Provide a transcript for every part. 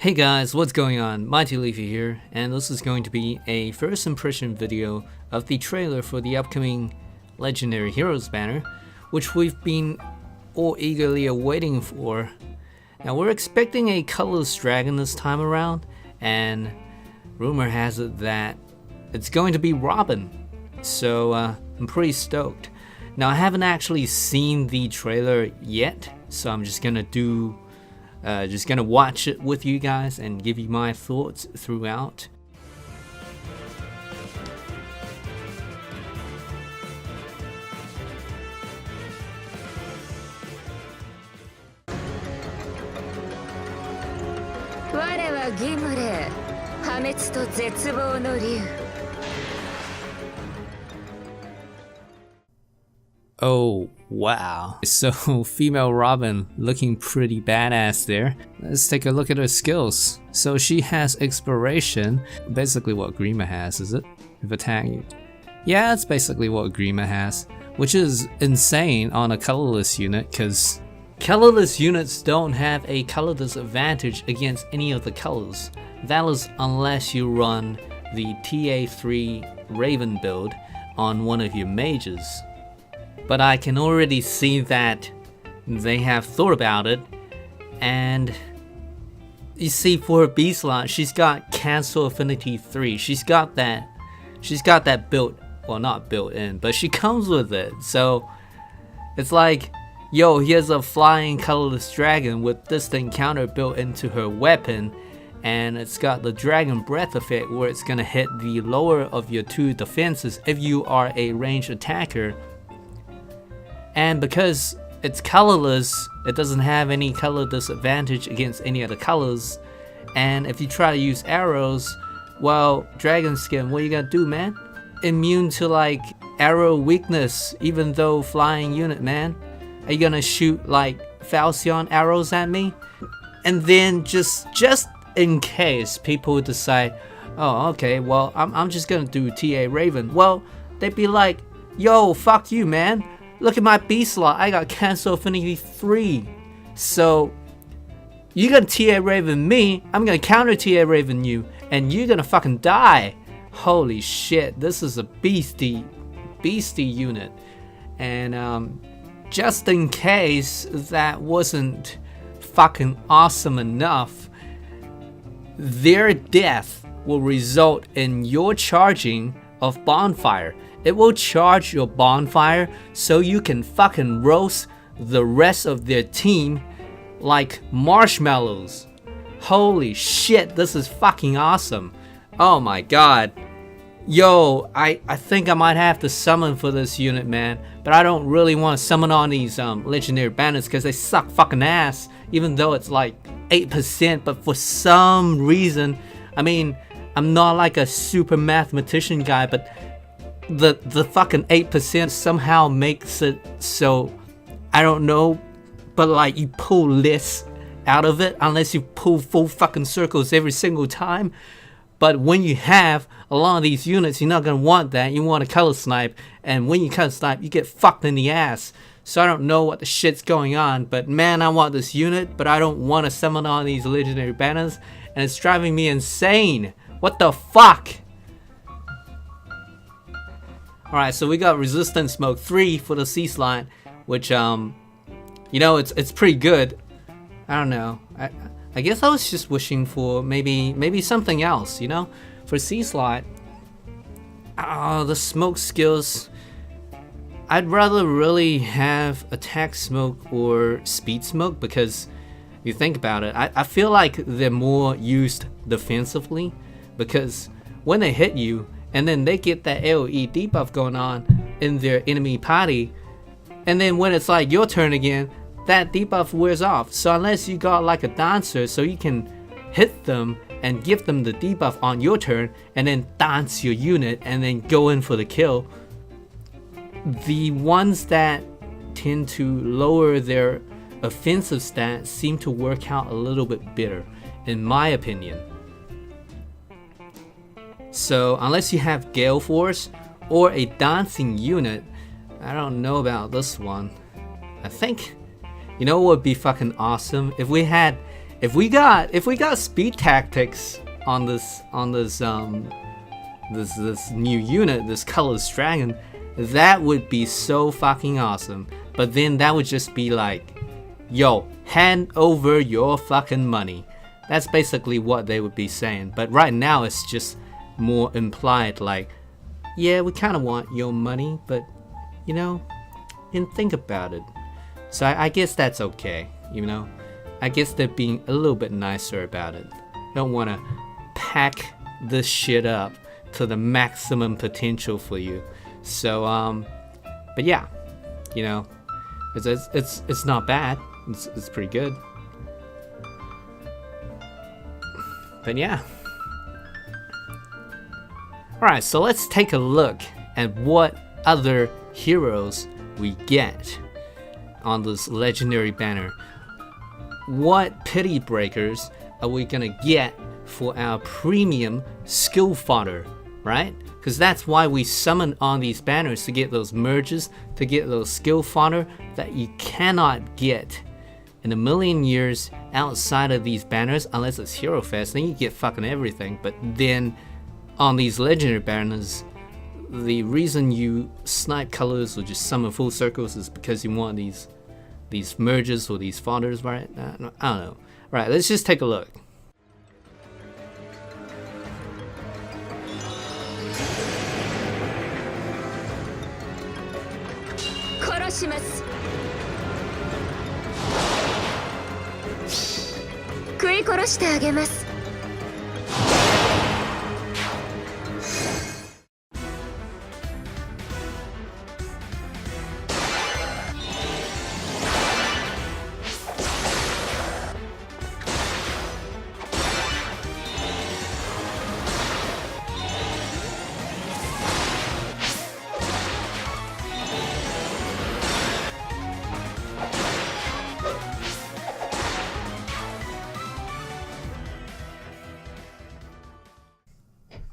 Hey guys, what's going on? Mighty Leafy here, and this is going to be a first impression video of the trailer for the upcoming Legendary Heroes banner, which we've been all eagerly awaiting for. Now we're expecting a colorless dragon this time around, and rumor has it that it's going to be Robin, so I'm pretty stoked. Now I haven't actually seen the trailer yet, so I'm just gonna watch it with you guys and give you my thoughts throughout. Oh wow, so female Robin looking pretty badass there. Let's take a look at her skills. So she has Exploration, basically what Grima has, is it? If attack you. Yeah, that's basically what Grima has, which is insane on a colorless unit because colorless units don't have a color disadvantage against any of the colors. That is unless you run the TA3 Raven build on one of your mages. But I can already see that they have thought about it, and you see for her B slot, she's got Cancel Affinity 3. She's got that built, well not built in, but she comes with it. So it's like, yo, here's a flying colorless dragon with distant counter built into her weapon, and it's got the Dragon Breath effect where it's gonna hit the lower of your two defenses if you are a ranged attacker. And because it's colorless, it doesn't have any color disadvantage against any other colors. And if you try to use arrows, well, dragon skin, what are you gonna do, man? Immune to like arrow weakness, even though flying unit, man. Are you gonna shoot like Falcion arrows at me? And then just in case people decide, oh, okay, well, I'm just gonna do TA Raven. Well, they'd be like, yo, fuck you, man. Look at my B slot, I got Cancel Affinity 3. So, you're gonna TA Raven me, I'm gonna counter TA Raven you, and you're gonna fucking die. Holy shit, this is a beastie unit. And just in case that wasn't fucking awesome enough, their death will result in your charging of Bonfire. It will charge your Bonfire so you can fucking roast the rest of their team like marshmallows. Holy shit, this is fucking awesome. Oh my god. Yo, I think I might have to summon for this unit, man. But I don't really want to summon on these legendary banners because they suck fucking ass. Even though it's like 8%, but for some reason, I mean, I'm not like a super mathematician guy, but the fucking 8% somehow makes it so, I don't know, but like you pull less out of it unless you pull full fucking circles every single time. But when you have a lot of these units, you're not gonna want that. You want to color snipe, and when you color snipe, you get fucked in the ass. So I don't know what the shit's going on, but man, I want this unit, but I don't want to summon on these legendary banners, and it's driving me insane. What the fuck? Alright, so we got Resistance Smoke 3 for the C slot, which, you know, it's pretty good. I don't know. I guess I was just wishing for maybe something else, you know? For C slot, the smoke skills, I'd rather really have Attack Smoke or Speed Smoke, because if you think about it, I feel like they're more used defensively, because when they hit you, and then they get that AoE debuff going on in their enemy party, and then when it's like your turn again, that debuff wears off. So unless you got like a dancer, so you can hit them and give them the debuff on your turn, and then dance your unit and then go in for the kill, the ones that tend to lower their offensive stats seem to work out a little bit better, in my opinion. So unless you have Gale Force or a dancing unit, I don't know about this one. I think, you know what would be fucking awesome? If we had if we got speed tactics on this new unit, this Colourless Dragon, that would be so fucking awesome. But then that would just be like, yo, hand over your fucking money. That's basically what they would be saying. But right now it's just more implied, like, yeah, we kind of want your money, but you know, and think about it. So I guess that's okay, you know. I guess they're being a little bit nicer about it. Don't want to pack this shit up to the maximum potential for you. So but yeah, you know, it's not bad. It's pretty good. But yeah. Alright, so let's take a look at what other heroes we get on this legendary banner. What pity breakers are we gonna get for our premium skill fodder, right? Because that's why we summon on these banners, to get those merges, to get those skill fodder that you cannot get in a million years outside of these banners, unless it's Hero Fest. Then you get fucking everything. But then on these legendary banners, the reason you snipe colors or just summon full circles is because you want these merges or these fodders, right? I don't know. Right, let's just take a look.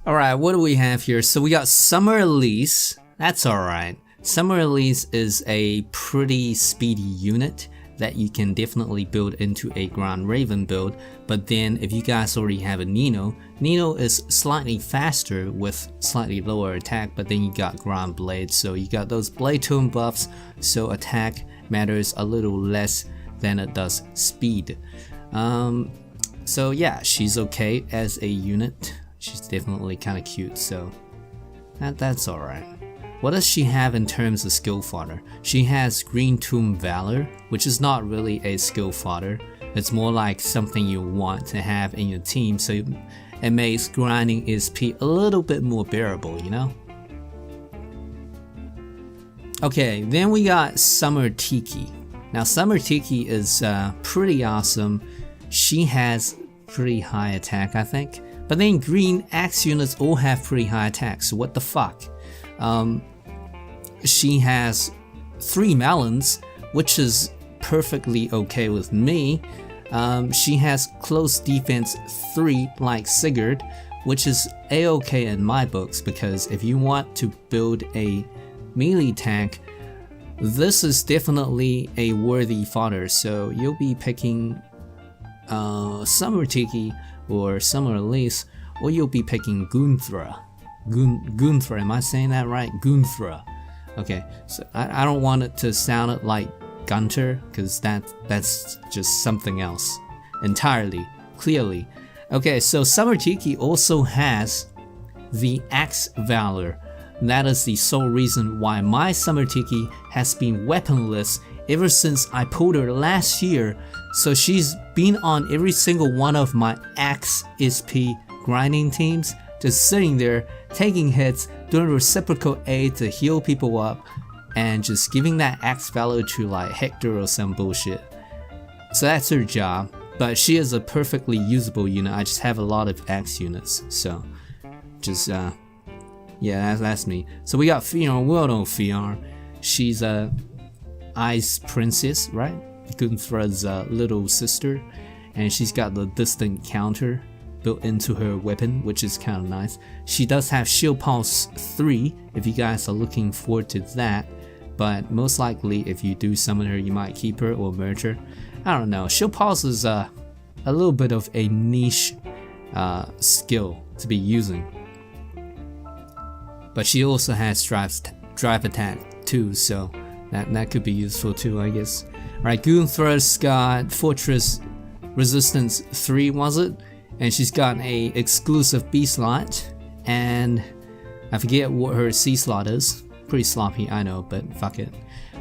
Alright, what do we have here? So we got Summer Elise. That's alright. Summer Elise is a pretty speedy unit that you can definitely build into a Grand Raven build. But then if you guys already have a Nino is slightly faster with slightly lower attack, but then you got Grand Blade, so you got those Blade Tone buffs, so attack matters a little less than it does speed. So yeah, she's okay as a unit. She's definitely kind of cute, so that's alright. What does she have in terms of skill fodder? She has Green Tomb Valor, which is not really a skill fodder. It's more like something you want to have in your team, so it makes grinding SP a little bit more bearable, you know? Okay, then we got Summer Tiki. Now Summer Tiki is pretty awesome. She has pretty high attack, I think. But then green axe units all have pretty high attack, so what the fuck? She has 3 melons, which is perfectly okay with me. She has close defense 3 like Sigurd, which is a-okay in my books, because if you want to build a melee tank, this is definitely a worthy fodder. So you'll be picking Summer Tiki or Summer Elise, or you'll be picking Gunthra. Gunthra, am I saying that right? Gunthra. Okay, so I don't want it to sound like Gunter, because that's just something else entirely, clearly. Okay, so Summer Tiki also has the Axe Valor. That is the sole reason why my Summer Tiki has been weaponless ever since I pulled her last year. So she's been on every single one of my Axe SP grinding teams, just sitting there, taking hits, doing reciprocal aid to heal people up, and just giving that Axe Valor to like Hector or some bullshit. So that's her job, but she is a perfectly usable unit. I just have a lot of Axe units, so just yeah, that's me. So we got Fionn. Well done, Fionn. She's a Ice Princess, right? Gunthra's little sister, and she's got the distant counter built into her weapon, which is kind of nice. She does have Shield Pulse 3 if you guys are looking forward to that, but most likely if you do summon her, you might keep her or merge her. I don't know. Shield Pulse is a little bit of a niche skill to be using. But she also has drive attack too, so that could be useful too, I guess. Alright, Goonthru's got Fortress Resistance 3, was it? And she's got a exclusive B slot, and I forget what her C slot is. Pretty sloppy, I know, but fuck it.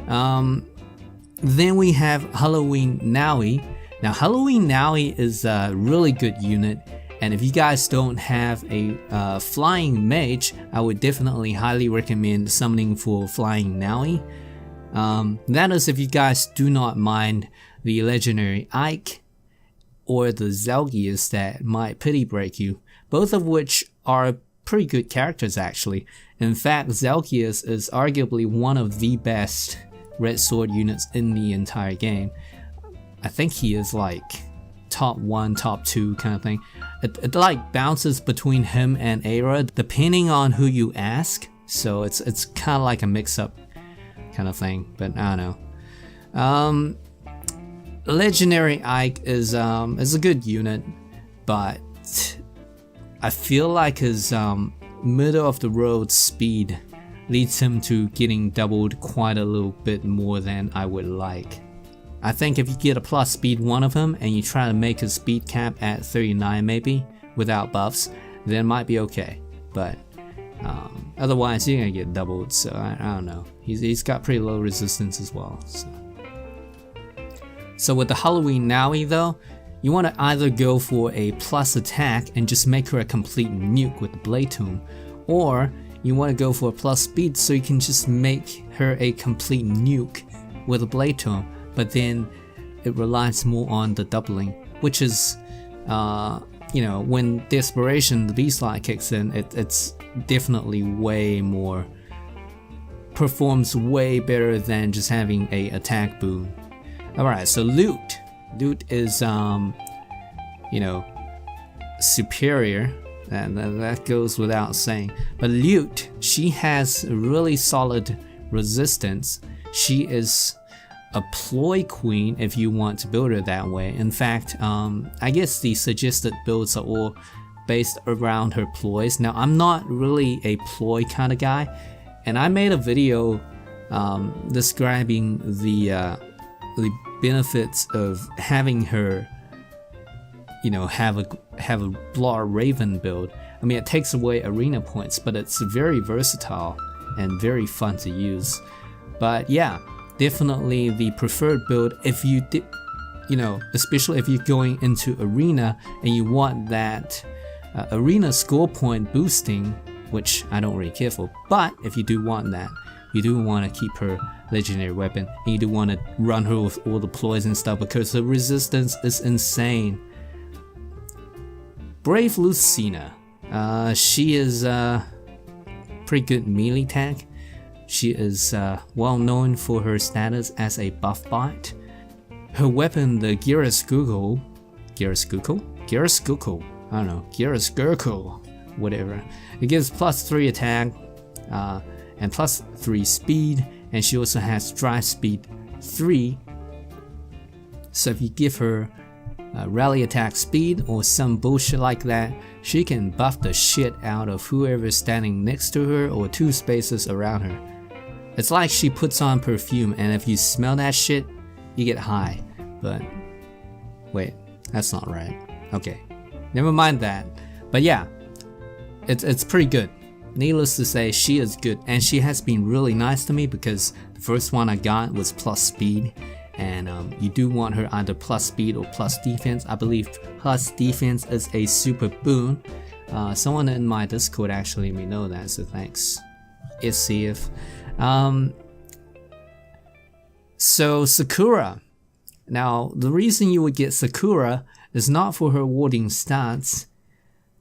Then we have Halloween Naui. Now Halloween Naui is a really good unit, and if you guys don't have a flying mage, I would definitely highly recommend summoning for Flying Naui. That is if you guys do not mind the legendary Ike or the Zelgius that might pity break you, both of which are pretty good characters actually. In fact, Zelgius is arguably one of the best Red Sword units in the entire game. I think he is like top 1, top 2 kind of thing. It like bounces between him and Aira depending on who you ask, so it's kind of like a mix-up kind of thing, but I don't know. Legendary Ike is a good unit, but I feel like his middle of the road speed leads him to getting doubled quite a little bit more than I would like. I think if you get a plus speed 1 of him and you try to make his speed cap at 39 maybe without buffs, then it might be okay, but otherwise you're gonna get doubled, so I don't know. He's got pretty low resistance as well. So with the Halloween Naui though, you want to either go for a plus attack and just make her a complete nuke with the Blade Tome, or you want to go for a plus speed so you can just make her a complete nuke with a Blade Tome, but then it relies more on the doubling, which is, you know, when Desperation, the B slot kicks in, it's definitely way more, performs way better than just having a attack boon. Alright, so Loot. Loot is, you know, superior, and that goes without saying. But Loot, she has really solid resistance. She is a ploy queen if you want to build her that way. In fact, I guess the suggested builds are all based around her ploys. Now, I'm not really a ploy kind of guy, and I made a video describing the benefits of having her, you know, have a Blar Raven build. I mean, it takes away arena points, but it's very versatile and very fun to use. But yeah, definitely the preferred build if you did, you know, especially if you're going into arena and you want that arena score point boosting, which I don't really care for. But if you do want that, you do want to keep her legendary weapon, and you do want to run her with all the ploys and stuff because her resistance is insane. Brave Lucina, she is pretty good melee tag. She is well known for her status as a buff bot. Her weapon, the Giraskukul, I don't know, Giraskukul, whatever. It gives +3 attack and +3 speed, and she also has drive speed 3. So if you give her rally attack speed or some bullshit like that, she can buff the shit out of whoever's standing next to her or 2 spaces around her. It's like she puts on perfume, and if you smell that shit, you get high. But wait, that's not right. Okay, never mind that. But yeah, it's pretty good. Needless to say, she is good, and she has been really nice to me because the first one I got was plus speed, and you do want her either plus speed or plus defense. I believe plus defense is a super boon. Someone in my Discord actually let me know that, so thanks. SCF. So Sakura. Now, the reason you would get Sakura is not for her warding stats,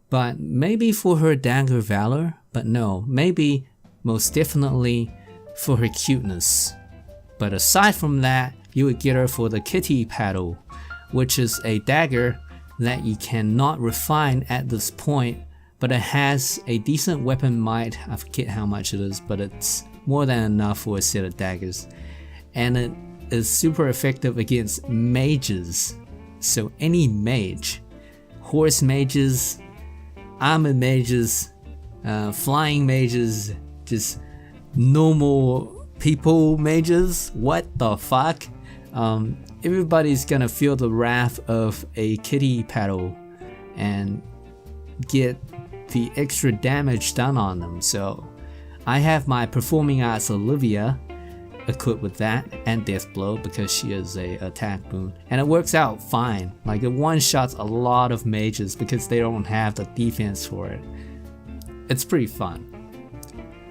but maybe for her dagger valor. But no, maybe most definitely for her cuteness. But aside from that, you would get her for the kitty paddle, which is a dagger that you cannot refine at this point, but it has a decent weapon might. I forget how much it is, but it's more than enough for a set of daggers. And it is super effective against mages. So any mage, horse mages, armor mages, flying mages, just normal people mages, what the fuck? Everybody's gonna feel the wrath of a kitty paddle and get the extra damage done on them. So I have my Performing Arts Olivia equipped with that and Death Blow because she is a attack boon, and it works out fine. Like, it one-shots a lot of mages because they don't have the defense for it. It's pretty fun.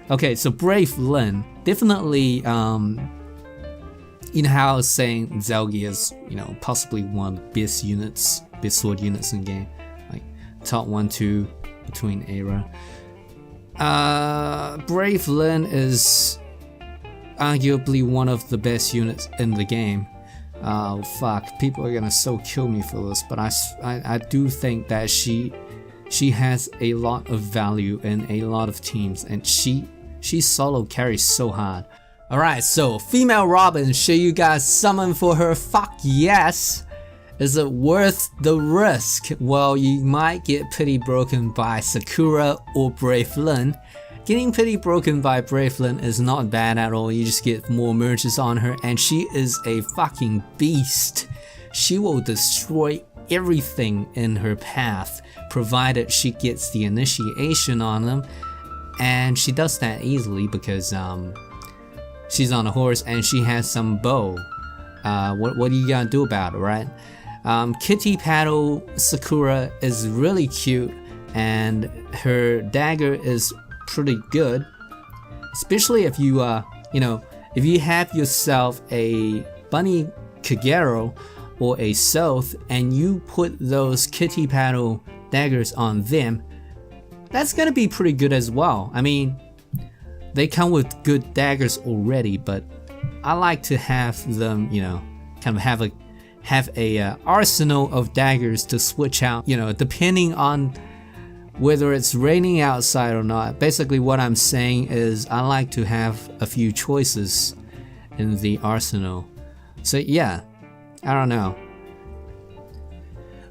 Okay, so Brave Lyn, definitely, you know how I was saying Zelgi is, you know, possibly one of the best sword units in the game, like top 1-2 between era. Brave Lyn is arguably one of the best units in the game. Oh fuck, people are gonna so kill me for this, but I do think that she has a lot of value in a lot of teams, and she solo carries so hard. Alright, so female Robin, should you guys summon for her? Fuck yes! Is it worth the risk? Well, you might get pity broken by Sakura or Brave Lyn. Getting pity broken by Brave Lyn is not bad at all. You just get more merges on her, and she is a fucking beast. She will destroy everything in her path, provided she gets the initiation on them, and she does that easily because she's on a horse and she has some bow. What are you gonna do about it, right? Kitty Paddle Sakura is really cute, and her dagger is pretty good, especially if you if you have yourself a bunny Kagero or a South and you put those Kitty Paddle daggers on them, that's gonna be pretty good as well. I mean, they come with good daggers already, but I like to have them, you know, kind of have a arsenal of daggers to switch out, you know, depending on whether it's raining outside or not. Basically what I'm saying is I like to have a few choices in the arsenal. So yeah, I don't know.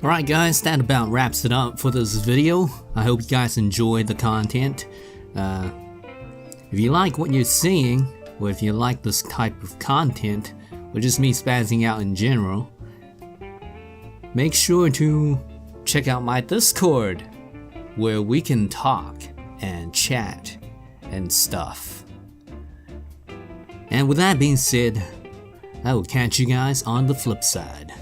Alright guys, that about wraps it up for this video. I hope you guys enjoyed the content. If you like what you're seeing, or if you like this type of content, or just me spazzing out in general, make sure to check out my Discord, where we can talk and chat and stuff. And with that being said, I will catch you guys on the flip side.